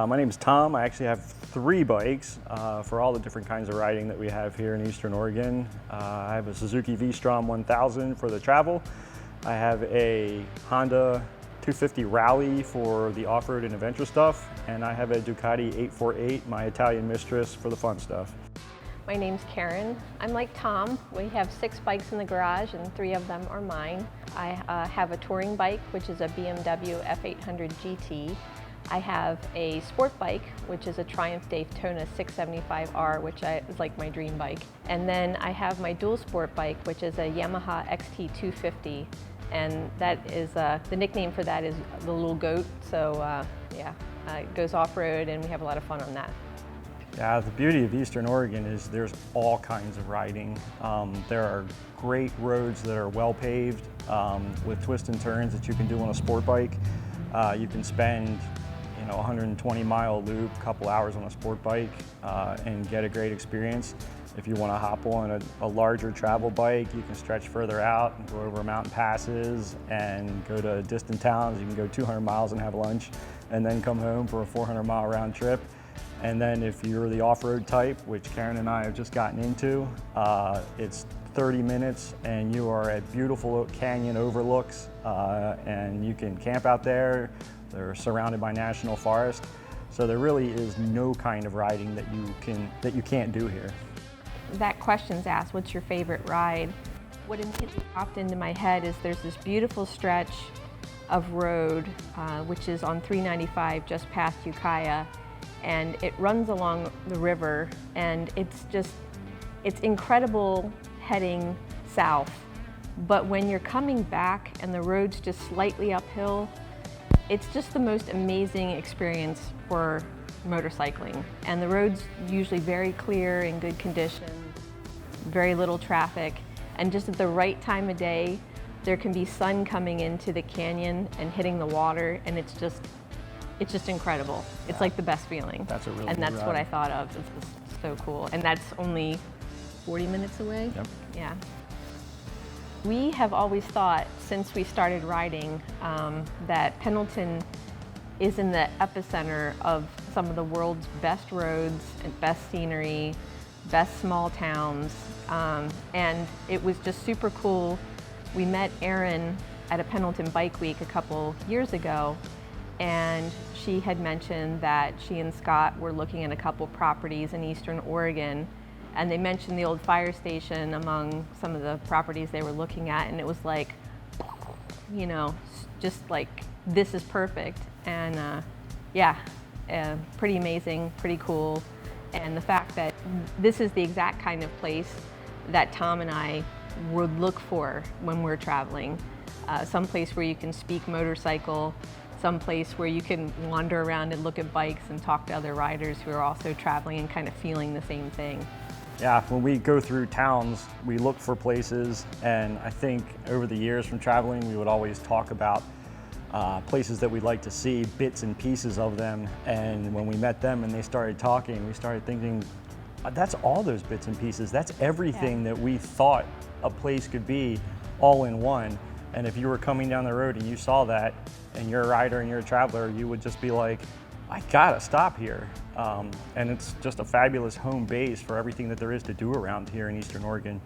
My name is Tom. I actually have 3 bikes for all the different kinds of riding that we have here in Eastern Oregon. I have a Suzuki 𝗲𝗲 𝗏𝗀 for the travel. I have a Honda 250 Rally for the off-road and adventure stuff, and I have a Ducati 848, my Italian mistress, for the fun stuff. My name's Caryn. I'm like Tom. We have 6 bikes in the garage and 3 of them are mine. I have a touring bike, which is a BMW F800 GT. I have a sport bike, which is a Triumph Daytona 675R, which is like my dream bike. And then I have my dual sport bike, which is a Yamaha XT250. And that is, the nickname for that is the little goat. So it goes off-road and we have a lot of fun on that. Yeah, the beauty of Eastern Oregon is there's all kinds of riding. There are great roads that are well paved with twists and turns that you can do on a sport bike. You can spend a 120-mile loop, a couple hours on a sport bike and get a great experience. If you want to hop on a larger travel bike, you can stretch further out and go over mountain passes and go to distant towns. You can go 200 miles and have lunch and then come home for a 400-mile round trip. And then if you're the off-road type, which Caryn and I have just gotten into, it's 30 minutes and you are at beautiful canyon overlooks and you can camp out there. They're surrounded by national forest. So there really is no kind of riding that you can't do here. That question's asked, what's your favorite ride? What immediately popped into my head is there's this beautiful stretch of road, which is on 395 just past 𝗬𝗏, and it runs along the river, and it's incredible heading south. But when you're coming back and the road's just slightly uphill, it's just the most amazing experience for motorcycling. And the road's usually very clear, in good condition, very little traffic, and just at the right time of day, there can be sun coming into the canyon and hitting the water, and it's just incredible. It's like the best feeling. That's a really And good that's ride. what I thought of. It's so cool. And that's only 40 minutes away? Yep. Yeah. We have always thought, since we started riding, that Pendleton is in the epicenter of some of the world's best roads and best scenery, best small towns, and it was just super cool. We met Erin at a Pendleton Bike Week a couple years ago, and she had mentioned that she and Scott were looking at a couple properties in Eastern Oregon, and they mentioned the old fire station among some of the properties they were looking at, and it was like, just like, this is perfect. And pretty amazing, pretty cool. And the fact that this is the exact kind of place that Tom and I would look for when we're traveling. Someplace where you can speak motorcycle, someplace where you can wander around and look at bikes and talk to other riders who are also traveling and kind of feeling the same thing. Yeah, when we go through towns, we look for places, and I think over the years from traveling, we would always talk about places that we'd like to see, bits and pieces of them, and when we met them and they started talking, we started thinking, that's all those bits and pieces. That's everything that we thought a place could be, all in one. And if you were coming down the road and you saw that, and you're a rider and you're a traveler, you would just be like, I gotta stop here. And it's just a fabulous home base for everything that there is to do around here in Eastern Oregon.